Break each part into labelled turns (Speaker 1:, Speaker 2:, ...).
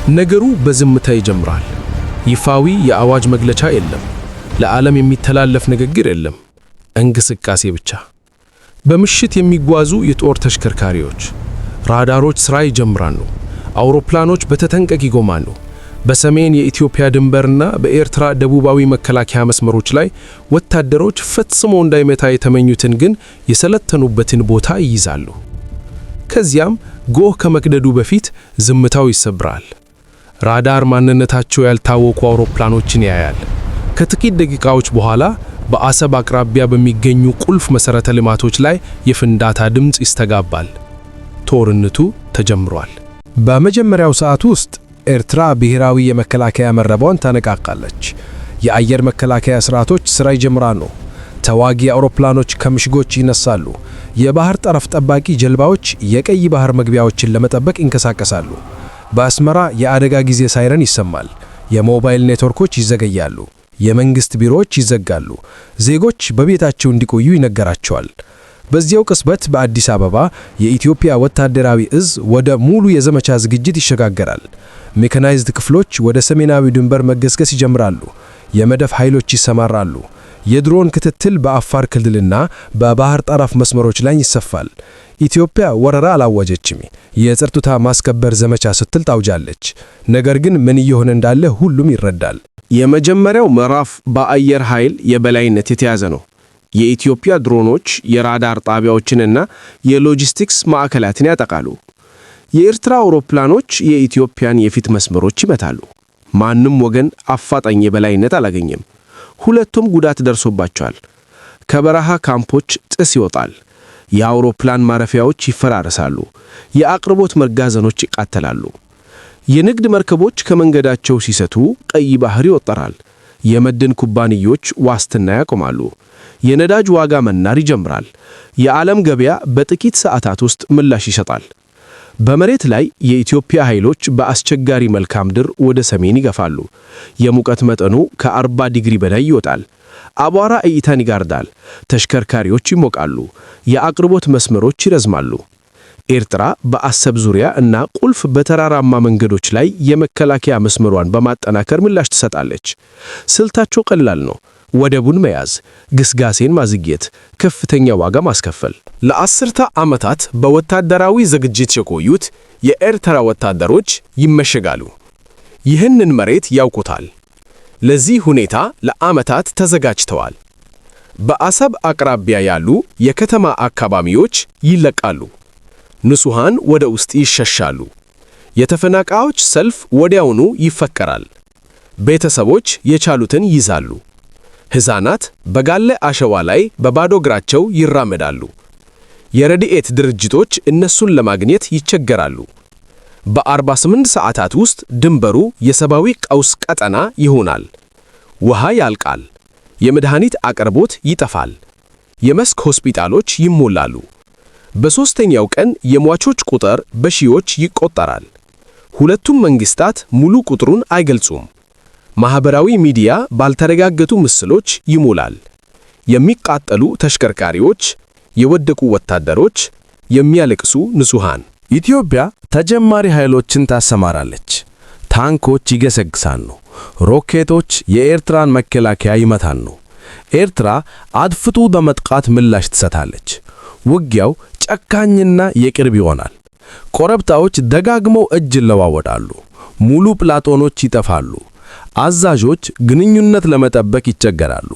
Speaker 1: ነገሩ በዝምታ ይጀምራል። ይፋዊ የአዋጅ መግለጫ የለም። ለዓለም የሚተላለፍ ንግግር የለም። እንቅስቃሴ ብቻ። በምሽት የሚጓዙ የጦር ተሽከርካሪዎች፣ ራዳሮች ሥራ ይጀምራሉ። አውሮፕላኖች በተጠንቀቅ ይቆማሉ። በሰሜን የኢትዮጵያ ድንበርና በኤርትራ ደቡባዊ መከላከያ መስመሮች ላይ ወታደሮች ፈጽሞ እንዳይመታ የተመኙትን ግን የሰለጠኑበትን ቦታ ይይዛሉ። ከዚያም ጎህ ከመቅደዱ በፊት ዝምታው ይሰብራል። ራዳር ማንነታቸው ያልታወቁ አውሮፕላኖችን ያያል። ከጥቂት ደቂቃዎች በኋላ በአሰብ አቅራቢያ በሚገኙ ቁልፍ መሠረተ ልማቶች ላይ የፍንዳታ ድምፅ ይስተጋባል። ጦርነቱ ተጀምሯል።
Speaker 2: በመጀመሪያው ሰዓት ውስጥ ኤርትራ ብሔራዊ የመከላከያ መረቧን ታነቃቃለች። የአየር መከላከያ ስርዓቶች ሥራ ይጀምራሉ። ተዋጊ አውሮፕላኖች ከምሽጎች ይነሳሉ። የባህር ጠረፍ ጠባቂ ጀልባዎች የቀይ ባህር መግቢያዎችን ለመጠበቅ ይንቀሳቀሳሉ። በአስመራ የአደጋ ጊዜ ሳይረን ይሰማል። የሞባይል ኔትወርኮች ይዘገያሉ። የመንግስት ቢሮዎች ይዘጋሉ። ዜጎች በቤታቸው እንዲቆዩ ይነገራቸዋል። በዚያው ቅጽበት በአዲስ አበባ የኢትዮጵያ ወታደራዊ እዝ ወደ ሙሉ የዘመቻ ዝግጅት ይሸጋገራል። ሜካናይዝድ ክፍሎች ወደ ሰሜናዊ ድንበር መገስገስ ይጀምራሉ። የመደፍ ኃይሎች ይሰማራሉ። የድሮን ክትትል በአፋር ክልልና በባህር ጠረፍ መስመሮች ላይ ይሰፋል። ኢትዮጵያ ወረራ አላወጀችም። የጸጥታ ማስከበር ዘመቻ ስትል ታውጃለች። ነገር ግን ምን እየሆነ እንዳለ ሁሉም ይረዳል።
Speaker 1: የመጀመሪያው ምዕራፍ በአየር ኃይል የበላይነት የተያዘ ነው። የኢትዮጵያ ድሮኖች የራዳር ጣቢያዎችንና የሎጂስቲክስ ማዕከላትን ያጠቃሉ። የኤርትራ አውሮፕላኖች የኢትዮጵያን የፊት መስመሮች ይመታሉ። ማንም ወገን አፋጣኝ የበላይነት አላገኘም። ሁለቱም ጉዳት ደርሶባቸዋል። ከበረሃ ካምፖች ጭስ ይወጣል። የአውሮፕላን ማረፊያዎች ይፈራረሳሉ። የአቅርቦት መጋዘኖች ይቃጠላሉ። የንግድ መርከቦች ከመንገዳቸው ሲሰቱ ቀይ ባህር ይወጠራል። የመድን ኩባንያዎች ዋስትና ያቆማሉ። የነዳጅ ዋጋ መናር ይጀምራል። የዓለም ገበያ በጥቂት ሰዓታት ውስጥ ምላሽ ይሰጣል። በመሬት ላይ የኢትዮጵያ ኃይሎች በአስቸጋሪ መልክዓ ምድር ወደ ሰሜን ይገፋሉ። የሙቀት መጠኑ ከ40 ዲግሪ በላይ ይወጣል። አቧራ እይታን ይጋርዳል። ተሽከርካሪዎች ይሞቃሉ። የአቅርቦት መስመሮች ይረዝማሉ። ኤርትራ በአሰብ ዙሪያ እና ቁልፍ በተራራማ መንገዶች ላይ የመከላከያ መስመሯን በማጠናከር ምላሽ ትሰጣለች። ስልታቸው ቀላል ነው። ወደቡን መያዝ፣ ግስጋሴን ማዝግየት፣ ከፍተኛ ዋጋ ማስከፈል። ለአስርተ ዓመታት በወታደራዊ ዝግጅት የቆዩት የኤርትራ ወታደሮች ይመሸጋሉ። ይህንን መሬት ያውቁታል። ለዚህ ሁኔታ ለዓመታት ተዘጋጅተዋል። በአሰብ አቅራቢያ ያሉ የከተማ አካባቢዎች ይለቃሉ። ንጹሃን ወደ ውስጥ ይሸሻሉ። የተፈናቃዮች ሰልፍ ወዲያውኑ ይፈከራል። ቤተሰቦች የቻሉትን ይዛሉ። ሕፃናት በጋለ አሸዋ ላይ በባዶ እግራቸው ይራመዳሉ። የረድኤት ድርጅቶች እነሱን ለማግኘት ይቸገራሉ። በ48 ሰዓታት ውስጥ ድንበሩ የሰብአዊ ቀውስ ቀጠና ይሆናል። ውሃ ያልቃል። የመድኃኒት አቅርቦት ይጠፋል። የመስክ ሆስፒታሎች ይሞላሉ። በሦስተኛው ቀን የሟቾች ቁጥር በሺዎች ይቆጠራል። ሁለቱም መንግስታት ሙሉ ቁጥሩን አይገልጹም። ማህበራዊ ሚዲያ ባልተረጋገጡ ምስሎች ይሞላል። የሚቃጠሉ ተሽከርካሪዎች፣ የወደቁ ወታደሮች፣ የሚያለቅሱ ንጹሃን።
Speaker 2: ኢትዮጵያ ተጨማሪ ኃይሎችን ታሰማራለች። ታንኮች ይገሰግሳሉ። ሮኬቶች የኤርትራን መከላከያ ይመታሉ። ኤርትራ አድፍጡ በመጥቃት ምላሽ ትሰጣለች። ውጊያው ጨካኝና የቅርብ ይሆናል። ኮረብታዎች ደጋግመው እጅ ይለዋወጣሉ። ሙሉ ፕላቶኖች ይጠፋሉ። አዛዦች ግንኙነት ለመጠበቅ ይቸገራሉ።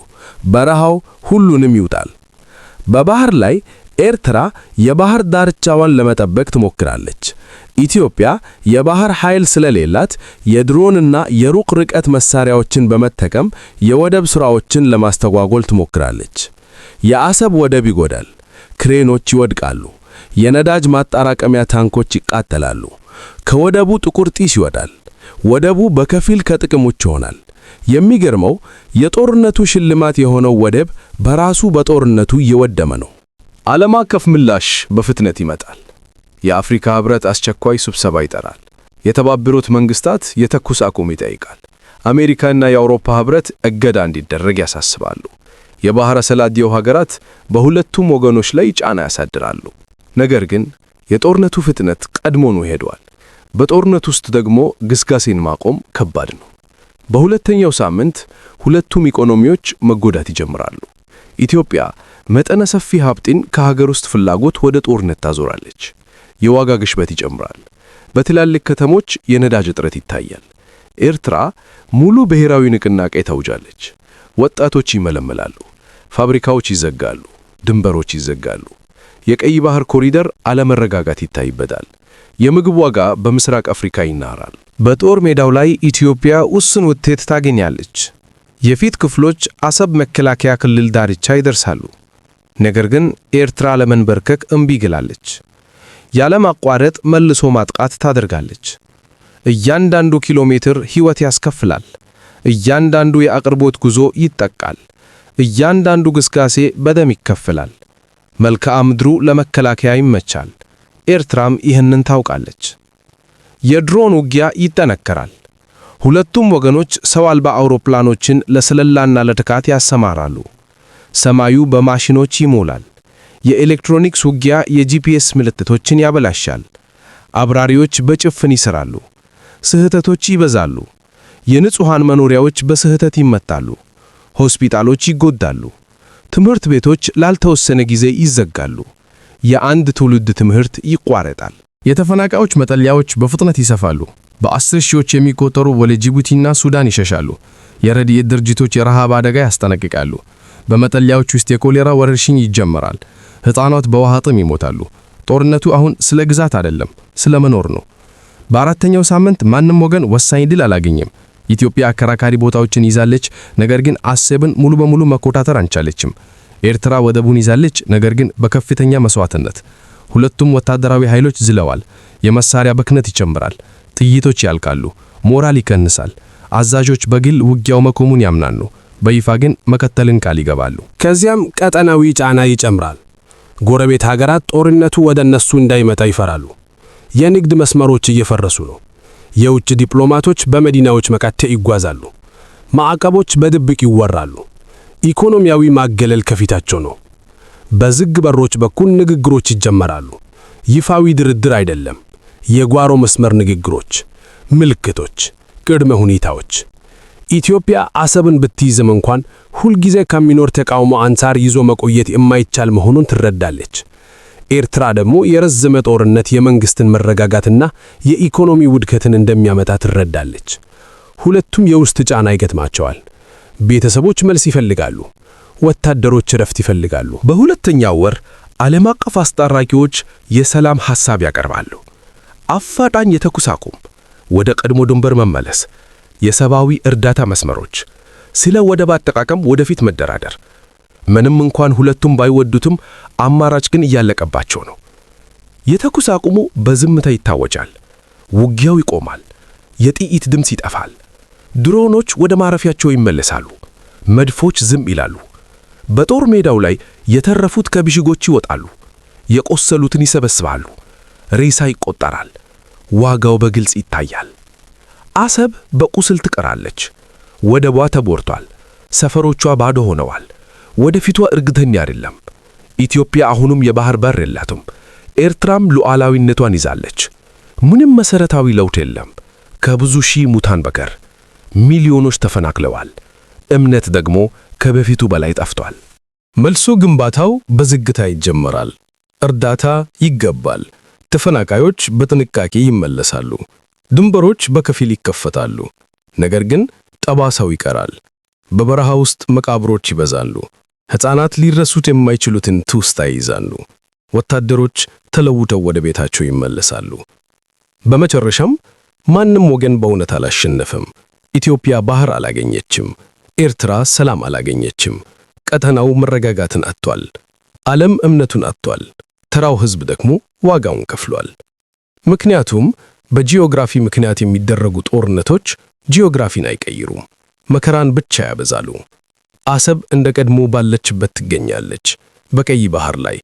Speaker 2: በረሃው ሁሉንም ይውጣል። በባህር ላይ ኤርትራ የባህር ዳርቻዋን ለመጠበቅ ትሞክራለች። ኢትዮጵያ የባህር ኃይል ስለሌላት የድሮንና የሩቅ ርቀት መሳሪያዎችን በመጠቀም የወደብ ሥራዎችን ለማስተጓጎል ትሞክራለች። የአሰብ ወደብ ይጎዳል። ክሬኖች ይወድቃሉ። የነዳጅ ማጣራቀሚያ ታንኮች ይቃጠላሉ። ከወደቡ ጥቁር ጢስ ይወጣል። ወደቡ በከፊል ከጥቅም ውጭ ይሆናል። የሚገርመው የጦርነቱ ሽልማት የሆነው ወደብ በራሱ በጦርነቱ እየወደመ ነው።
Speaker 3: ዓለም አቀፍ ምላሽ በፍጥነት ይመጣል። የአፍሪካ ህብረት አስቸኳይ ስብሰባ ይጠራል። የተባበሩት መንግስታት የተኩስ አቁም ይጠይቃል። አሜሪካና የአውሮፓ ህብረት እገዳ እንዲደረግ ያሳስባሉ። የባህረ ሰላጤው ሀገራት በሁለቱም ወገኖች ላይ ጫና ያሳድራሉ። ነገር ግን የጦርነቱ ፍጥነት ቀድሞኑ ሄዷል። በጦርነት ውስጥ ደግሞ ግስጋሴን ማቆም ከባድ ነው። በሁለተኛው ሳምንት ሁለቱም ኢኮኖሚዎች መጎዳት ይጀምራሉ። ኢትዮጵያ መጠነ ሰፊ ሀብትን ከሀገር ውስጥ ፍላጎት ወደ ጦርነት ታዞራለች። የዋጋ ግሽበት ይጨምራል። በትላልቅ ከተሞች የነዳጅ እጥረት ይታያል። ኤርትራ ሙሉ ብሔራዊ ንቅናቄ ታውጃለች። ወጣቶች ይመለመላሉ። ፋብሪካዎች ይዘጋሉ። ድንበሮች ይዘጋሉ። የቀይ ባህር ኮሪደር አለመረጋጋት ይታይበታል። የምግብ ዋጋ በምስራቅ አፍሪካ ይናራል።
Speaker 2: በጦር ሜዳው ላይ ኢትዮጵያ ውስን ውጤት ታገኛለች። የፊት ክፍሎች አሰብ መከላከያ ክልል ዳርቻ ይደርሳሉ። ነገር ግን ኤርትራ ለመንበርከክ እምቢ ግላለች። ያለማቋረጥ መልሶ ማጥቃት ታደርጋለች። እያንዳንዱ ኪሎ ሜትር ሕይወት ያስከፍላል። እያንዳንዱ የአቅርቦት ጉዞ ይጠቃል። እያንዳንዱ ግስጋሴ በደም ይከፈላል። መልክዓ ምድሩ ለመከላከያ ይመቻል። ኤርትራም ይህንን ታውቃለች። የድሮን ውጊያ ይጠነከራል። ሁለቱም ወገኖች ሰው አልባ አውሮፕላኖችን ለስለላና ለጥቃት ያሰማራሉ። ሰማዩ በማሽኖች ይሞላል። የኤሌክትሮኒክስ ውጊያ የጂፒኤስ ምልክቶችን ያበላሻል። አብራሪዎች በጭፍን ይሰራሉ። ስህተቶች ይበዛሉ። የንጹሃን መኖሪያዎች በስህተት ይመታሉ። ሆስፒታሎች ይጎዳሉ። ትምህርት ቤቶች ላልተወሰነ ጊዜ ይዘጋሉ። የአንድ ትውልድ ትምህርት ይቋረጣል።
Speaker 1: የተፈናቃዮች መጠለያዎች በፍጥነት ይሰፋሉ። በ10 ሺዎች የሚቆጠሩ ወደ ጅቡቲና ሱዳን ይሸሻሉ። የረድኤት ድርጅቶች የረሃብ አደጋ ያስጠነቅቃሉ። በመጠለያዎች ውስጥ የኮሌራ ወረርሽኝ ይጀመራል። ሕፃናት በውሃ ጥም ይሞታሉ። ጦርነቱ አሁን ስለ ግዛት አይደለም፣ ስለ መኖር ነው። በአራተኛው ሳምንት ማንም ወገን ወሳኝ ድል አላገኘም። ኢትዮጵያ አከራካሪ ቦታዎችን ይዛለች፣ ነገር ግን አሰብን ሙሉ በሙሉ መቆጣጠር አንቻለችም። ኤርትራ ወደቡን ይዛለች፣ ነገር ግን በከፍተኛ መስዋዕትነት። ሁለቱም ወታደራዊ ኃይሎች ዝለዋል። የመሳሪያ ብክነት ይጨምራል። ጥይቶች ያልቃሉ። ሞራል ይቀንሳል። አዛዦች በግል ውጊያው መቆሙን ያምናሉ፣ በይፋ ግን መከተልን ቃል ይገባሉ።
Speaker 2: ከዚያም ቀጠናዊ ጫና ይጨምራል። ጎረቤት ሀገራት ጦርነቱ ወደ እነሱ እንዳይመጣ ይፈራሉ። የንግድ መስመሮች እየፈረሱ ነው። የውጭ ዲፕሎማቶች በመዲናዎች መካከል ይጓዛሉ። ማዕቀቦች በድብቅ ይወራሉ። ኢኮኖሚያዊ ማገለል ከፊታቸው ነው። በዝግ በሮች በኩል ንግግሮች ይጀመራሉ። ይፋዊ ድርድር አይደለም፣ የጓሮ መስመር ንግግሮች፣ ምልክቶች፣ ቅድመ ሁኔታዎች። ኢትዮጵያ አሰብን ብትይዝም እንኳን ሁልጊዜ ከሚኖር ተቃውሞ አንጻር ይዞ መቆየት የማይቻል መሆኑን ትረዳለች። ኤርትራ ደግሞ የረዘመ ጦርነት የመንግስትን መረጋጋትና የኢኮኖሚ ውድቀትን እንደሚያመጣ ትረዳለች። ሁለቱም የውስጥ ጫና ይገጥማቸዋል። ቤተሰቦች መልስ ይፈልጋሉ። ወታደሮች እረፍት ይፈልጋሉ።
Speaker 3: በሁለተኛው ወር ዓለም አቀፍ አስታራቂዎች የሰላም ሐሳብ ያቀርባሉ። አፋጣኝ የተኩስ አቁም፣ ወደ ቀድሞ ድንበር መመለስ፣ የሰብአዊ እርዳታ መስመሮች፣ ስለ ወደብ አጠቃቀም ወደፊት መደራደር። ምንም እንኳን ሁለቱም ባይወዱትም አማራጭ ግን እያለቀባቸው ነው። የተኩስ አቁሙ በዝምታ ይታወጃል። ውጊያው ይቆማል። የጥይት ድምፅ ይጠፋል። ድሮኖች ወደ ማረፊያቸው ይመለሳሉ። መድፎች ዝም ይላሉ። በጦር ሜዳው ላይ የተረፉት ከብሽጎች ይወጣሉ። የቆሰሉትን ይሰበስባሉ። ሬሳ ይቆጠራል። ዋጋው በግልጽ ይታያል። አሰብ በቁስል ትቀራለች። ወደቧ ተቦርቷል። ሰፈሮቿ ባዶ ሆነዋል። ወደፊቷ እርግጠኛ አይደለም። ኢትዮጵያ አሁንም የባህር በር የላትም። ኤርትራም ሉዓላዊነቷን ይዛለች። ምንም መሰረታዊ ለውጥ የለም ከብዙ ሺህ ሙታን በቀር። ሚሊዮኖች ተፈናቅለዋል። እምነት ደግሞ ከበፊቱ በላይ ጠፍቷል።
Speaker 1: መልሶ ግንባታው በዝግታ ይጀመራል። እርዳታ ይገባል። ተፈናቃዮች በጥንቃቄ ይመለሳሉ። ድንበሮች በከፊል ይከፈታሉ። ነገር ግን ጠባሳው ይቀራል። በበረሃ ውስጥ መቃብሮች ይበዛሉ። ሕፃናት ሊረሱት የማይችሉትን ትውስታ ይይዛሉ። ወታደሮች ተለውጠው ወደ ቤታቸው ይመለሳሉ። በመጨረሻም ማንም ወገን በእውነት አላሸነፈም። ኢትዮጵያ ባህር አላገኘችም። ኤርትራ ሰላም አላገኘችም። ቀጠናው መረጋጋትን አጥቷል። ዓለም እምነቱን አጥቷል። ተራው ሕዝብ ደግሞ ዋጋውን ከፍሏል። ምክንያቱም በጂኦግራፊ ምክንያት የሚደረጉ ጦርነቶች ጂኦግራፊን አይቀይሩም፣ መከራን ብቻ ያበዛሉ። አሰብ እንደ ቀድሞ ባለችበት ትገኛለች፣ በቀይ ባህር ላይ።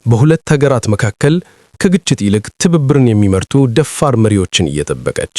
Speaker 1: በሁለት ሀገራት መካከል ከግጭት ይልቅ ትብብርን የሚመርጡ ደፋር መሪዎችን እየጠበቀች